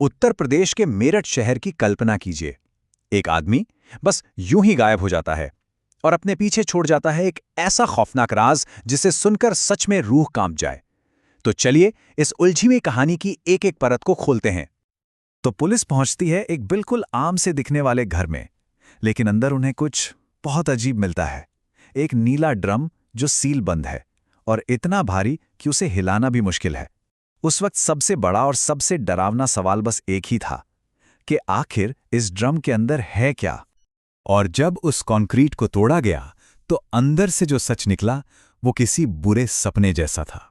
उत्तर प्रदेश के मेरठ शहर की कल्पना कीजिए। एक आदमी बस यूं ही गायब हो जाता है और अपने पीछे छोड़ जाता है एक ऐसा खौफनाक राज जिसे सुनकर सच में रूह कांप जाए। तो चलिए इस उलझी हुई कहानी की एक एक परत को खोलते हैं। तो पुलिस पहुंचती है एक बिल्कुल आम से दिखने वाले घर में, लेकिन अंदर उन्हें कुछ बहुत अजीब मिलता है। एक नीला ड्रम जो सील बंद है और इतना भारी कि उसे हिलाना भी मुश्किल है। उस वक्त सबसे बड़ा और सबसे डरावना सवाल बस एक ही था कि आखिर इस ड्रम के अंदर है क्या। और जब उस कंक्रीट को तोड़ा गया तो अंदर से जो सच निकला वो किसी बुरे सपने जैसा था।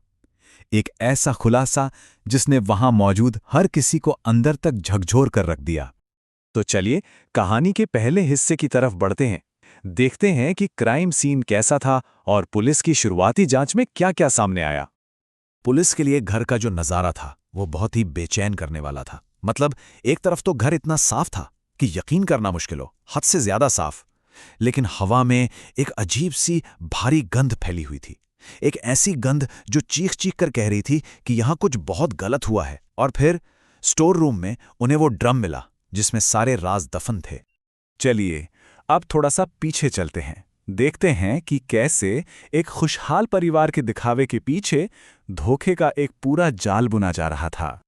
एक ऐसा खुलासा जिसने वहां मौजूद हर किसी को अंदर तक झकझोर कर रख दिया। तो चलिए कहानी के पहले हिस्से की तरफ बढ़ते हैं। देखते हैं कि क्राइम सीन कैसा था और पुलिस की शुरुआती जांच में क्या-क्या सामने आया। पुलिस के लिए घर का जो नज़ारा था वो बहुत ही बेचैन करने वाला था। मतलब एक तरफ तो घर इतना साफ था कि यकीन करना मुश्किल हो, हद से ज्यादा साफ। लेकिन हवा में एक अजीब सी भारी गंध फैली हुई थी। एक ऐसी गंध जो चीख चीख कर कह रही थी कि यहां कुछ बहुत गलत हुआ है। और फिर स्टोर रूम में उन्हें वो ड्रम मिला जिसमें सारे राज दफन थे। चलिए अब थोड़ा सा पीछे चलते हैं। देखते हैं कि कैसे एक खुशहाल परिवार के दिखावे के पीछे धोखे का एक पूरा जाल बुना जा रहा था।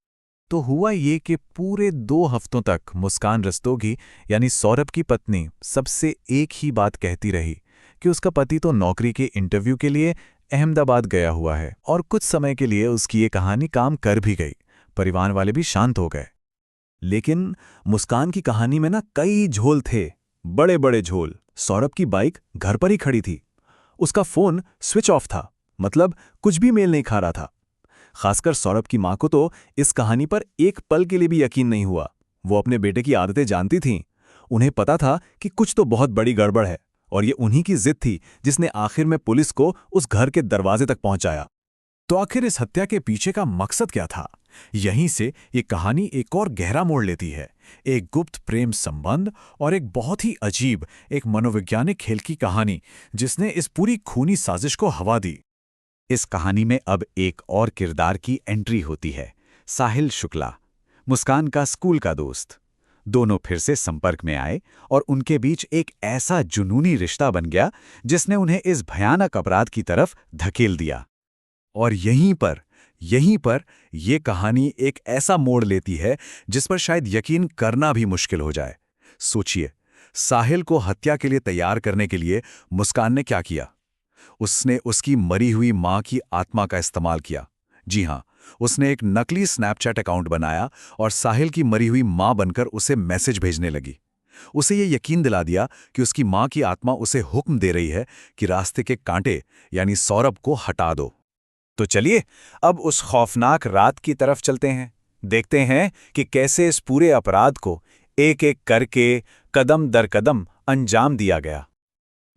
तो हुआ ये कि पूरे 2 हफ्तों तक मुस्कान रस्तोगी यानी सौरभ की पत्नी सबसे एक ही बात कहती रही कि उसका पति तो नौकरी के इंटरव्यू के लिए अहमदाबाद गया हुआ है। और कुछ समय के लिए उसकी ये कहानी काम कर भी गई। परिवार वाले भी शांत हो गए। लेकिन मुस्कान की कहानी में ना कई झोल थे, बड़े बड़े झोल। सौरभ की बाइक घर पर ही खड़ी थी। उसका फोन स्विच ऑफ था, मतलब कुछ भी मेल नहीं खा रहा था। खासकर सौरभ की मां को तो इस कहानी पर एक पल के लिए भी यकीन नहीं हुआ। वो अपने बेटे की आदतें जानती थीं। उन्हें पता था कि कुछ तो बहुत बड़ी गड़बड़ है और ये उन्हीं की जिद थी जिसने आखिर में पुलिस को उस घर के दरवाजे तक पहुंचाया। तो आखिर इस हत्या के पीछे का मकसद क्या था? यहीं से ये कहानी एक और गहरा मोड़ लेती है। एक गुप्त प्रेम संबंध और एक बहुत ही अजीब, एक मनोवैज्ञानिक खेल की कहानी जिसने इस पूरी खूनी साजिश को हवा दी। इस कहानी में अब एक और किरदार की एंट्री होती है, साहिल शुक्ला, मुस्कान का स्कूल का दोस्त। दोनों फिर से संपर्क में आए और उनके बीच एक ऐसा जुनूनी रिश्ता बन गया जिसने उन्हें इस भयानक अपराध की तरफ धकेल दिया। और यहीं पर ये कहानी एक ऐसा मोड़ लेती है जिस पर शायद यकीन करना भी मुश्किल हो जाए। सोचिए, साहिल को हत्या के लिए तैयार करने के लिए मुस्कान ने क्या किया? उसने उसकी मरी हुई मां की आत्मा का इस्तेमाल किया। जी हां, उसने एक नकली स्नैपचैट अकाउंट बनाया और साहिल की मरी हुई मां बनकर उसे मैसेज भेजने लगी। उसे ये यकीन दिला दिया कि उसकी मां की आत्मा उसे हुक्म दे रही है कि रास्ते के कांटे यानी सौरभ को हटा दो। तो चलिए अब उस खौफनाक रात की तरफ चलते हैं। देखते हैं कि कैसे इस पूरे अपराध को एक एक करके कदम दर कदम अंजाम दिया गया।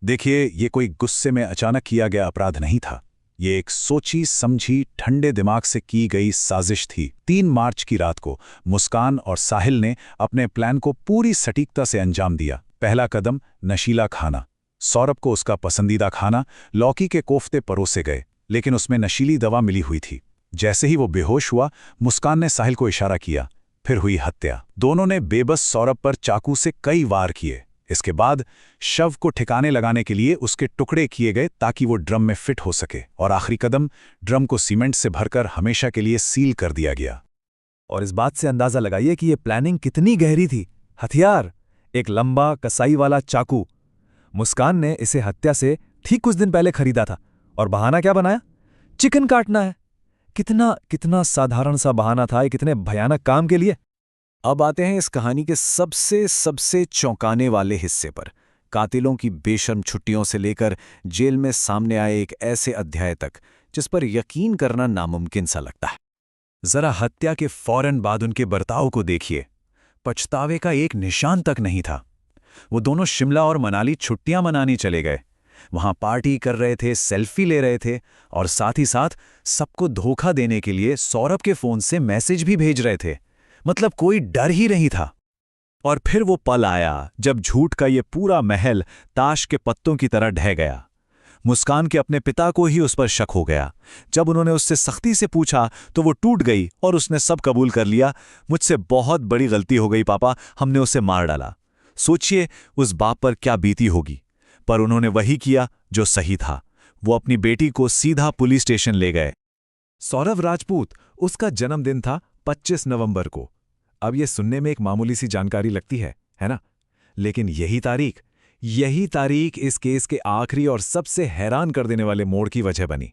देखिए, ये कोई गुस्से में अचानक किया गया अपराध नहीं था। ये एक सोची समझी ठंडे दिमाग से की गई साजिश थी। 3 मार्च की रात को मुस्कान और साहिल ने अपने प्लान को पूरी सटीकता से अंजाम दिया। पहला कदम, नशीला खाना। सौरभ को उसका पसंदीदा खाना लौकी के कोफ्ते परोसे गए, लेकिन उसमें नशीली दवा मिली हुई थी। जैसे ही वो बेहोश हुआ, मुस्कान ने साहिल को इशारा किया। फिर हुई हत्या। दोनों ने बेबस सौरभ पर चाकू से कई वार किए। इसके बाद शव को ठिकाने लगाने के लिए उसके टुकड़े किए गए ताकि वो ड्रम में फिट हो सके। और आखिरी कदम, ड्रम को सीमेंट से भरकर हमेशा के लिए सील कर दिया गया। और इस बात से अंदाजा लगाइए कि ये प्लानिंग कितनी गहरी थी। हथियार, एक लंबा कसाई वाला चाकू। मुस्कान ने इसे हत्या से ठीक कुछ दिन पहले खरीदा था और बहाना क्या बनाया? चिकन काटना है। कितना कितना साधारण सा बहाना था ये कितने भयानक काम के लिए। अब आते हैं इस कहानी के सबसे चौंकाने वाले हिस्से पर। कातिलों की बेशर्म छुट्टियों से लेकर जेल में सामने आए एक ऐसे अध्याय तक जिस पर यकीन करना नामुमकिन सा लगता है। जरा हत्या के फौरन बाद उनके बर्ताव को देखिए। पछतावे का एक निशान तक नहीं था। वो दोनों शिमला और मनाली छुट्टियां मनाने चले गए। वहां पार्टी कर रहे थे, सेल्फी ले रहे थे और साथ ही साथ सबको धोखा देने के लिए सौरभ के फोन से मैसेज भी भेज रहे थे। मतलब कोई डर ही नहीं था। और फिर वो पल आया जब झूठ का ये पूरा महल ताश के पत्तों की तरह ढह गया। मुस्कान के अपने पिता को ही उस पर शक हो गया। जब उन्होंने उससे सख्ती से पूछा तो वो टूट गई और उसने सब कबूल कर लिया। मुझसे बहुत बड़ी गलती हो गई पापा, हमने उसे मार डाला। सोचिए उस बाप पर क्या बीती होगी। पर उन्होंने वही किया जो सही था। वो अपनी बेटी को सीधा पुलिस स्टेशन ले गए। सौरभ राजपूत, उसका जन्मदिन था 25 नवंबर को। अब यह सुनने में एक मामूली सी जानकारी लगती है ना? लेकिन यही तारीख इस केस के आखिरी और सबसे हैरान कर देने वाले मोड़ की वजह बनी।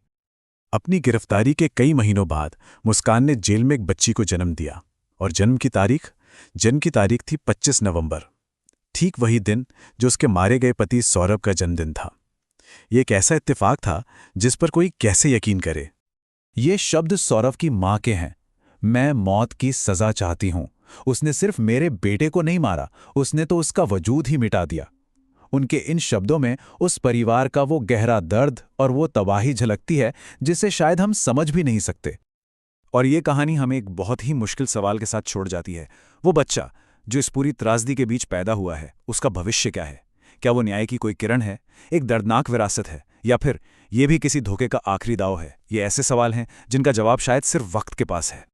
अपनी गिरफ्तारी के कई महीनों बाद मुस्कान ने जेल में एक बच्ची को जन्म दिया और जन्म की तारीख थी 25 नवंबर, ठीक वही दिन जो उसके मारे गए पति सौरभ का जन्मदिन था। ये एक ऐसा इत्तेफाक था जिस पर कोई कैसे यकीन करे। ये शब्द सौरभ की मां के हैं। मैं मौत की सजा चाहती हूं। उसने सिर्फ मेरे बेटे को नहीं मारा, उसने तो उसका वजूद ही मिटा दिया। उनके इन शब्दों में उस परिवार का वो गहरा दर्द और वो तबाही झलकती है जिसे शायद हम समझ भी नहीं सकते। और ये कहानी हमें एक बहुत ही मुश्किल सवाल के साथ छोड़ जाती है। वो बच्चा जो इस पूरी त्रासदी के बीच पैदा हुआ है, उसका भविष्य क्या है? क्या वो न्याय की कोई किरण है, एक दर्दनाक विरासत है, या फिर ये भी किसी धोखे का आखिरी दाव है? ये ऐसे सवाल हैं जिनका जवाब शायद सिर्फ वक्त के पास है।